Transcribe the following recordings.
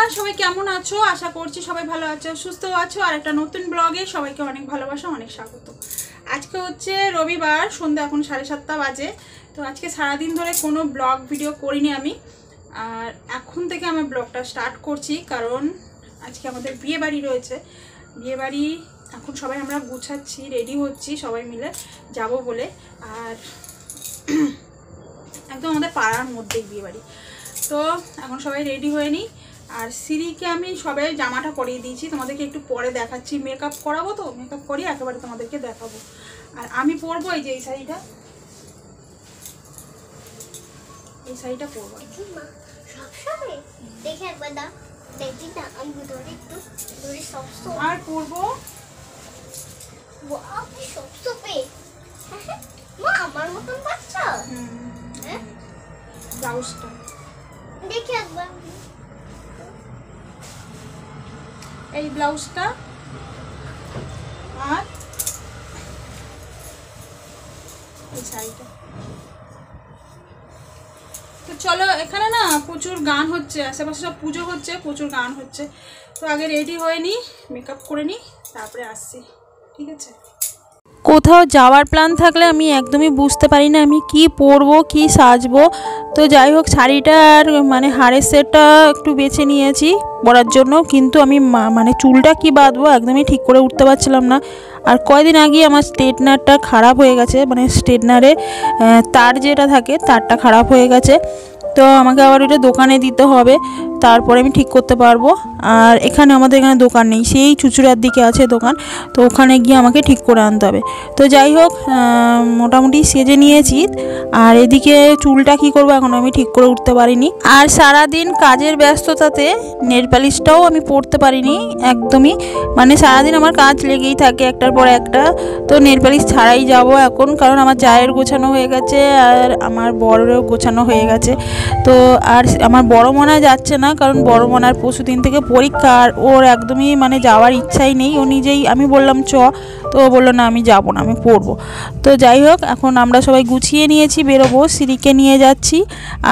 বন্ধুরা সবাই কেমন আছো? আশা করছি সবাই ভালো আছো, সুস্থ আছো। আর একটা নতুন ব্লগে সবাইকে অনেক ভালোবাসা, অনেক স্বাগত। আজকে হচ্ছে রবিবার, সন্ধ্যা এখন 7:30 বাজে। তো আজকে সারাদিন ধরে কোনো ব্লগ ভিডিও করিনি আমি, আর এখন থেকে আমি ব্লগটা স্টার্ট করছি। কারণ আজকে আমাদের বিয়ে বাড়ি রয়েছে। বিয়ে বাড়ি এখন সবাই আমরা গুছাচ্ছি, রেডি হচ্ছি সবাই মিলে যাব বলে। আর একদম আমাদের পাড়ার মধ্যেই বিয়ে বাড়ি। তো এখন সবাই রেডি হয়ে নিই। আর সিঁড়িকে আমি সবাই জামাটা পরিয়ে দিয়েছি, তোমাদেরকে একটু পরে দেখাচ্ছি। মেকআপ করাবো, তো মেকআপ করিয়ে একেবারে তোমাদেরকে দেখাবো। আর আমি পরবো এই যে এই শাড়িটা, এই শাড়িটা পরবো। আর পরবো আমার মতন বাচ্চা ব্লাউজটা দেখে একবার, এই ব্লাউজটা আর এই শাড়িটা। তো চলো, এখানে না প্রচুর গান হচ্ছে, আশেপাশে সব পুজো হচ্ছে, প্রচুর গান হচ্ছে। তো আগে রেডি হয়ে নিই, মেকআপ করে নিই, তারপরে আসছি, ঠিক আছে? কোথাও যাওয়ার প্ল্যান থাকলে আমি একদমই বুঝতে পারি না আমি কি পরবো, কি সাজবো। তো যাই হোক, শাড়িটার মানে হারের সেটটা একটু বেছে নিয়েছি পরার জন্য, কিন্তু আমি মানে চুলটা কি বাঁধবো একদমই ঠিক করে উঠতে পারছিলাম না। আর কয়দিন আগে আমার স্ট্রেটনারটা খারাপ হয়ে গেছে, মানে স্ট্রেটনারে তার যেটা থাকে তারটা খারাপ হয়ে গেছে। তো আমাকে আবার ওটা দোকানে দিতে হবে, তারপরে আমি ঠিক করতে পারবো। আর আমাদের এখানে দোকান নেই, সেই চুচুড়ার দিকে আছে দোকান, তো ওখানে গিয়ে আমাকে ঠিক করে আনতে হবে। তো যাই হোক, মোটামুটি সেজে নিয়েছি। আর এদিকে চুলটা কি করবো এখন আমি ঠিক করে উঠতে পারিনি। আর সারাদিন কাজের ব্যস্ততাতে নেল পালিশটাও আমি পরতে পারিনি একদমই, মানে সারাদিন আমার কাজ লেগেই থাকে একটার পর একটা। তো নেল পালিশ ছাড়াই যাব এখন, কারণ আমার জায়ের গোছানো হয়ে গেছে আর আমার বড়েরও গোছানো হয়ে গেছে। তো আর আমার বড় মনা যাচ্ছে না, কারণ বড় মনার পরশু দিন থেকে পরীক্ষা, আর ওর একদমই মানে যাওয়ার ইচ্ছাই নেই। ও নিজেই, আমি বললাম চ, তো ও বললো না আমি যাব না, আমি পড়বো। তো যাই হোক, এখন আমরা সবাই গুছিয়ে নিয়েছি, বেরোবো, সিঁড়িকে নিয়ে যাচ্ছি।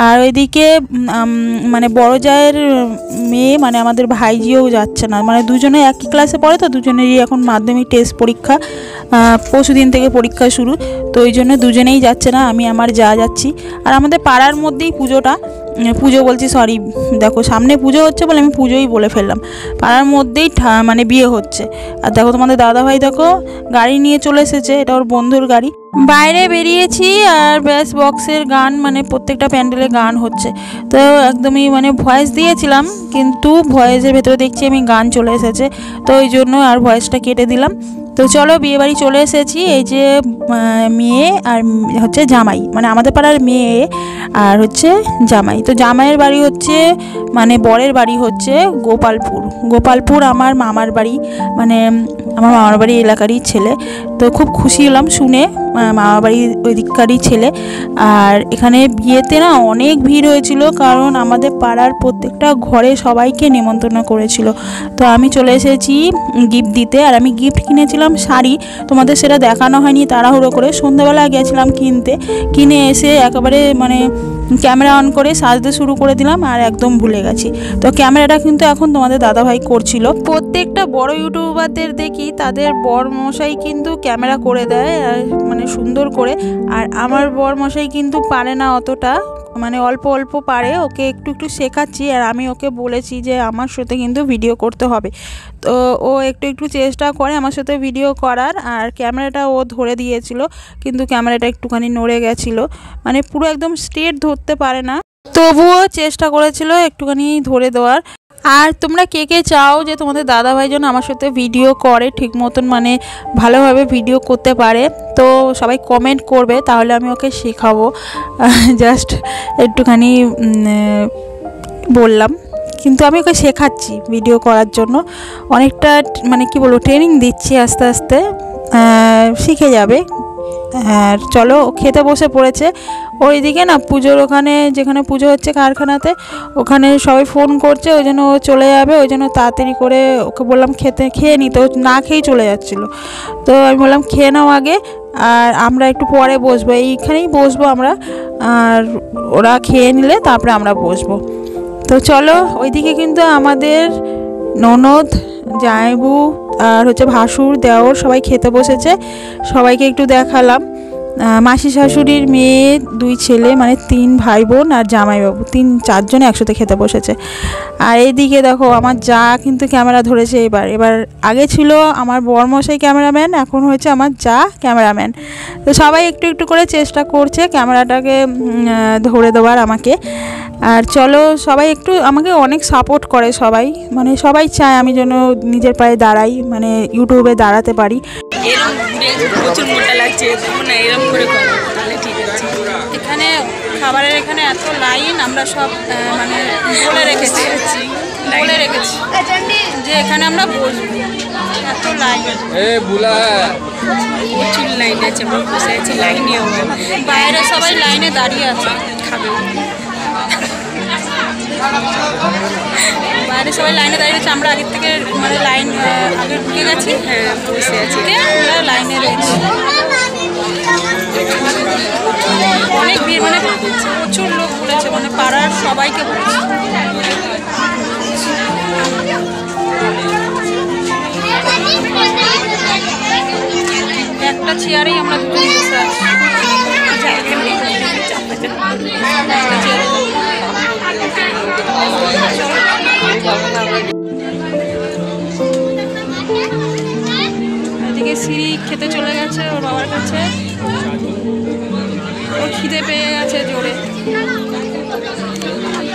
আর ওইদিকে মানে বড় জায়ের মেয়ে, মানে আমাদের ভাইজিও যাচ্ছে না, মানে দুজনে একই ক্লাসে পড়ে, তো দুজনেরই এখন মাধ্যমিক টেস্ট পরীক্ষা, পরশু দিন থেকে পরীক্ষা শুরু। তো ওই জন্য দুজনেই যাচ্ছে না, আমি আমার যা যাচ্ছি। আর আমাদের পাড়ার মধ্যেই পুজো বলছি, সরি, দেখো সামনে পুজো হচ্ছে বলে আমি পুজোই বলে ফেললাম। পাড়ার মধ্যেই মানে বিয়ে হচ্ছে। আর দেখো তোমাদের দাদাভাই দেখো গাড়ি নিয়ে চলে এসেছে, এটা ওর বন্ধুর গাড়ি। বাইরে বেরিয়েছি আর ব্যাস বক্সের গান, মানে প্রত্যেকটা প্যান্ডেলে গান হচ্ছে। তো একদমই মানে ভয়েস দিয়েছিলাম, কিন্তু ভয়েসের ভেতরে দেখছি আমি গান চলে এসেছে, তো ওই জন্য আর ভয়েসটা কেটে দিলাম। তো চলো, বিয়েবাড়ি চলে এসেছি। এই যে মেয়ে আর হচ্ছে জামাই, মানে আমাদের পাড়ার মেয়ে আর হচ্ছে জামাই। তো জামাইয়ের বাড়ি হচ্ছে, মানে বরের বাড়ি হচ্ছে গোপালপুর আমার মামার বাড়ি, মানে আমার মামার বাড়ি এলাকারই ছেলে। তো খুব খুশি হলাম শুনে, মামার বাড়ি ওই দিককারই ছেলে। আর এখানে বিয়েতে না অনেক ভিড় হয়েছিল, কারণ আমাদের পাড়ার প্রত্যেকটা ঘরে সবাইকে নিমন্ত্রণ করেছিল। তো আমি চলে এসেছি গিফট দিতে, আর আমি গিফট কিনেছিলাম শাড়ি, তোমাদের সেটা দেখানো হয়নি, তাড়াহুড়ো করে সন্ধ্যাবেলা গেছিলাম কিনে এসে একেবারে মানে ক্যামেরা অন করে সাজতে শুরু করে দিলাম, আর একদম ভুলে গেছি। তো ক্যামেরাটা কিন্তু এখন তোমাদের দাদাভাই করছিল। প্রত্যেকটা বড় ইউটিউবারদের দেখি তাদের বর মশাই কিন্তু ক্যামেরা করে দেয়, আর মানে সুন্দর করে। আর আমার বর মশাই কিন্তু পারে না অতটা, মানে অল্প অল্প পারে, ওকে একটু একটু শেখাচ্ছি। আর আমি ওকে বলেছি যে আমার সাথে কিন্তু ভিডিও করতে হবে, তো ও একটু একটু চেষ্টা করে আমার সাথে ভিডিও করার। আর ক্যামেরাটা ও ধরে দিয়েছিল, কিন্তু ক্যামেরাটা একটুখানি নড়ে গেছিলো, মানে পুরো একদম স্ট্রেট ধরতে পারে না, তবুও চেষ্টা করেছিল একটুখানি ধরে দেওয়ার। আর তোমরা কে কে চাও যে তোমাদের দাদাভাই যেন আমার সাথে ভিডিও করে ঠিক মতন, মানে ভালোভাবে ভিডিও করতে পারে, তো সবাই কমেন্ট করবে, তাহলে আমি ওকে শেখাবো। জাস্ট একটুখানি বললাম, কিন্তু আমি ওকে শেখাচ্ছি ভিডিও করার জন্য, অনেকটা মানে কি বলবো, ট্রেনিং দিচ্ছি, আস্তে আস্তে শিখে যাবে। আর চলো, খেতে বসে পড়েছে। ওইদিকে না পুজোর ওখানে, যেখানে পুজো হচ্ছে কারখানাতে, ওখানে সবাই ফোন করছে, ওই জন্য ও চলে যাবে, ওই জন্য তাড়াতাড়ি করে ওকে বললাম খেয়ে নিতে, ও না খেয়েই চলে যাচ্ছিলো। তো আমি বললাম খেয়ে নাও আগে, আর আমরা একটু পরে বসবো, এইখানেই বসবো আমরা, আর ওরা খেয়ে নিলে তারপরে আমরা বসবো। তো চলো ওইদিকে কিন্তু আমাদের ননদ, জামাইবু আর হচ্ছে ভাসুর, দেওর সবাই খেতে বসেছে। সবাইকে একটু দেখালাম। মাসি শাশুড়ির মেয়ে, 2 ছেলে, মানে 3 ভাই বোন আর জামাইবাবু, 4জন একসাথে খেতে বসেছে। আর এইদিকে দেখো আমার যা কিন্তু ক্যামেরা ধরেছে এবার। আগে ছিল আমার বরমশাই ক্যামেরাম্যান, এখন হয়েছে আমার যা ক্যামেরাম্যান। তো সবাই একটু একটু করে চেষ্টা করছে ক্যামেরাটাকে ধরে দেওয়ার আমাকে। আর চলো সবাই একটু আমাকে অনেক সাপোর্ট করে সবাই, মানে সবাই চায় আমি যেন নিজের পায়ে দাঁড়াই, মানে ইউটিউবে দাঁড়াতে পারি। এরকম প্রচুর মোটা লাগছে, না এরকম করে করো তাহলে ঠিক আছে। এখানে খাবারের এখানে এত লাইন, আমরা সব মানে বলে রেখেছি যে এখানে আমরা বসবো, এত লাইন, প্রচুর লাইন আছে, আমরা বসে আছি লাইনে। বাইরে সবাই লাইনে দাঁড়িয়ে আছে খাবে, বাইরে সবাই লাইনে দাঁড়িয়ে আছে। আমরা আগের থেকে মানে লাইন আগে ঢুকে গেছি, হ্যাঁ বসে আছি, আমরা লাইনে রয়েছি। অনেক ভিড়, মানে প্রচুর লোক বলেছে, মানে পাড়ার সবাইকে বলেছে। একটা চেয়ারেই আমরা দুজন বসে আছি। এদিকে সিঁড়ি খেতে চলে গেছে ওর বাবার কাছে, ওর খিদে পেয়ে গেছে জোরে,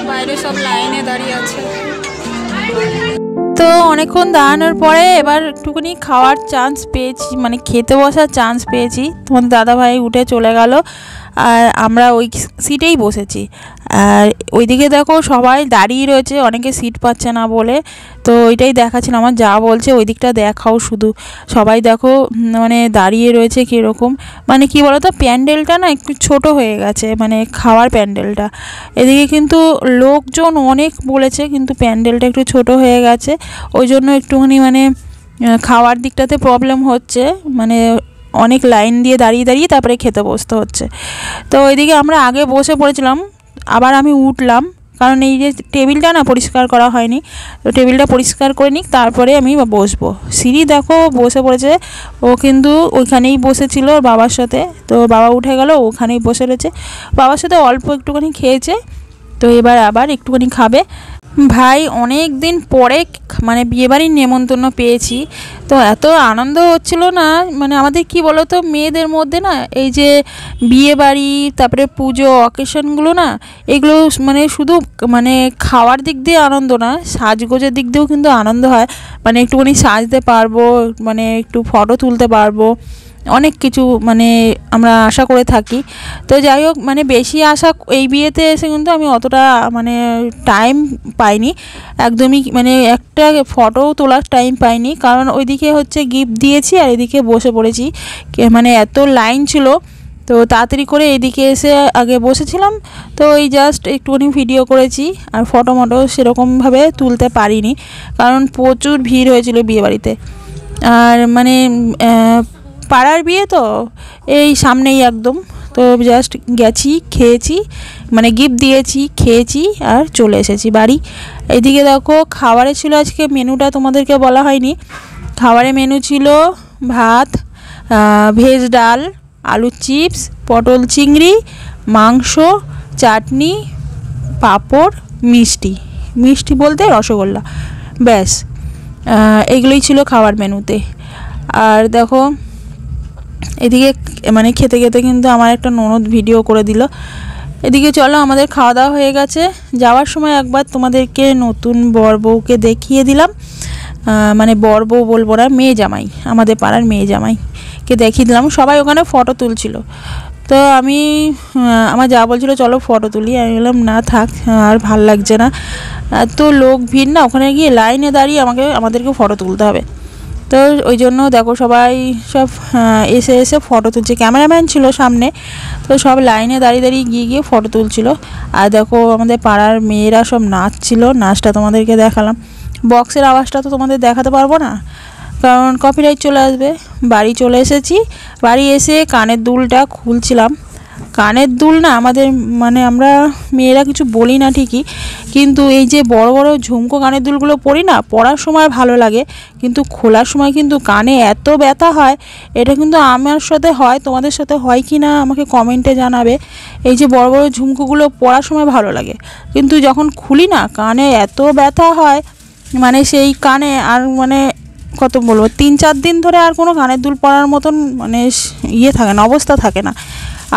বাইরে সব লাইনে দাঁড়িয়ে আছে। তো অনেকক্ষণ দাঁড়ানোর পরে এবার একটুখানি খাওয়ার চান্স পেয়েছি, মানে খেতে বসার চান্স পেয়েছি। তোমার দাদাভাই উঠে চলে গেল আর আমরা ওই সিটেই বসেছি। আর ওইদিকে দেখো সবাই দাঁড়িয়ে রয়েছে, অনেকে সিট পাচ্ছে না বলে। তো ওইটাই দেখাচ্ছিল, আমার যা বলছে ওই দিকটা দেখাও শুধু, সবাই দেখো মানে দাঁড়িয়ে রয়েছে কীরকম, মানে কি বলো তো, প্যান্ডেলটা না একটু ছোট হয়ে গেছে, মানে খাওয়ার প্যান্ডেলটা। এদিকে কিন্তু লোকজন অনেক বলেছে, কিন্তু প্যান্ডেলটা একটু ছোট হয়ে গেছে, ওই জন্য একটুখানি মানে খাওয়ার দিকটাতে প্রবলেম হচ্ছে, মানে অনেক লাইন দিয়ে দাঁড়িয়ে তারপরে খেতে বসতে হচ্ছে। তো ওইদিকে আমরা আগে বসে পড়েছিলাম, আবার আমি উঠলাম, কারণ এই যে টেবিলটা না পরিষ্কার করা হয়নি, তো টেবিলটা পরিষ্কার করে নিই তারপরে আমি বসবো। সিঁড়ি দেখো বসে পড়েছে, ও কিন্তু ওইখানেই বসেছিল ওর বাবার সাথে, তো বাবা উঠে গেল, ওখানেই বসে রয়েছে, বাবার সাথে অল্প একটুখানি খেয়েছে, তো এবার আবার একটুখানি খাবে। ভাই অনেক দিন পরে মানে বিয়েবাড়ির নেমন্তন্ন পেয়েছি, তো এত আনন্দ হচ্ছিল না, মানে আমাদের কি বলো তো, মেয়েদের মধ্যে না এই যে বিয়েবাড়ি তারপরে পুজো অকেশনগুলো না, এগুলো মানে শুধু মানে খাওয়ার দিক দিয়ে আনন্দ না, সাজগোজের দিক দিয়েও কিন্তু আনন্দ হয়, মানে একটুখানি সাজতে পারবো, মানে একটু ফটো তুলতে পারবো, অনেক কিছু মানে আমরা আশা করে থাকি। তো যাই হোক, মানে বেশি আশা এই বিয়েতে এসে কিন্তু আমি অতটা মানে টাইম পাইনি একদমই, মানে একটা ফটো তোলার টাইম পাইনি, কারণ ওইদিকে হচ্ছে গিফট দিয়েছি আর এদিকে বসে পড়েছি, মানে এত লাইন ছিল। তো তাড়াতাড়ি করে এদিকে এসে আগে বসেছিলাম, তো এই জাস্ট একটুখানি ভিডিও করেছি, আর ফটো সেরকমভাবে তুলতে পারিনি, কারণ প্রচুর ভিড় হয়েছিল বিয়েবাড়িতে। আর মানে পাড়ার বিয়ে তো এই সামনেই একদম, তো জাস্ট গেছি, খেয়েছি, মানে গিফট দিয়েছি, খেয়েছি আর চলে এসেছি বাড়ি। এদিকে দেখো খাবারে ছিল আজকে মেনুটা তোমাদেরকে বলা হয়নি, খাবারে মেনু ছিল ভাত, ভেজ ডাল, আলুর চিপস, পটল চিংড়ি, মাংস, চাটনি, পাঁপড়, মিষ্টি বলতে রসগোল্লা, ব্যাস এগুলোই ছিল খাওয়ার মেনুতে। আর দেখো এদিকে মানে খেতে খেতে কিন্তু আমার একটা ননদ ভিডিও করে দিল। এদিকে চলো আমাদের খাওয়া দাওয়া হয়ে গেছে, যাওয়ার সময় একবার তোমাদেরকে নতুন বর বউকে দেখিয়ে দিলাম, মানে বর বউ বলবো না, মেয়ে জামাই, আমাদের পাড়ার মেয়ে জামাইকে দেখিয়ে দিলাম, সবাই ওখানে ফটো তুলছিল। তো আমি আমার যা বলছিল চলো ফটো তুলি, আমি বললাম না থাক, আর ভাল লাগছে না, এত লোক ভিড় না, ওখানে গিয়ে লাইনে দাঁড়িয়ে আমাদেরকে ফটো তুলতে হবে। তো ওই জন্য দেখো সবাই সব এসে ফটো তুলছে, ক্যামেরাম্যান ছিল সামনে, তো সব লাইনে দাঁড়িয়ে গিয়ে ফটো তুলছিল। আর দেখো আমাদের পাড়ার মেয়েরা সব নাচছিল, নাচটা তোমাদেরকে দেখালাম, বক্সের আওয়াজটা তো তোমাদের দেখাতে পারবো না, কারণ কপিরাইট চলে আসবে। বাড়ি চলে এসেছি, বাড়ি এসে কানের দুলটা খুলছিলাম, কানের দুল না আমাদের মানে আমরা মেয়েরা কিছু বলি না ঠিকই, কিন্তু এই যে বড় বড় ঝুমকো কানের দুলগুলো পরি না, পরার সময় ভালো লাগে, কিন্তু খোলার সময় কিন্তু কানে এত ব্যথা হয়। এটা কিন্তু আমার সাথে হয়, তোমাদের সাথে হয় কি না আমাকে কমেন্টে জানাবে। এই যে বড় বড় ঝুমকোগুলো পরার সময় ভালো লাগে, কিন্তু যখন খুলি না কানে এত ব্যথা হয়, মানে সেই কানে আর মানে কত বলবো, 3-4 দিন ধরে আর কোনো কানের দুল পরার মতন মানে ইয়ে থাকে না, অবস্থা থাকে না।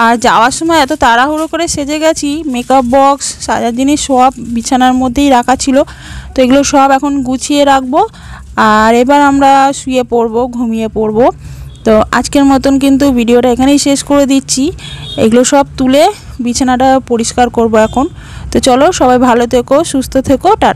আর যাওয়ার সময় এত তাড়াহুড়ো করে সেজে গেছি, মেকআপ বক্স সাজার জিনিস সব বিছানার মধ্যেই রাখা ছিল, তো এগুলো সব এখন গুছিয়ে রাখবো। আর এবার আমরা শুয়ে পড়বো, ঘুমিয়ে পড়বো। তো আজকের মতন কিন্তু ভিডিওটা এখানেই শেষ করে দিচ্ছি। এগুলো সব তুলে বিছানাটা পরিষ্কার করব এখন। তো চলো, সবাই ভালো থেকো, সুস্থ থেকো, টাটা।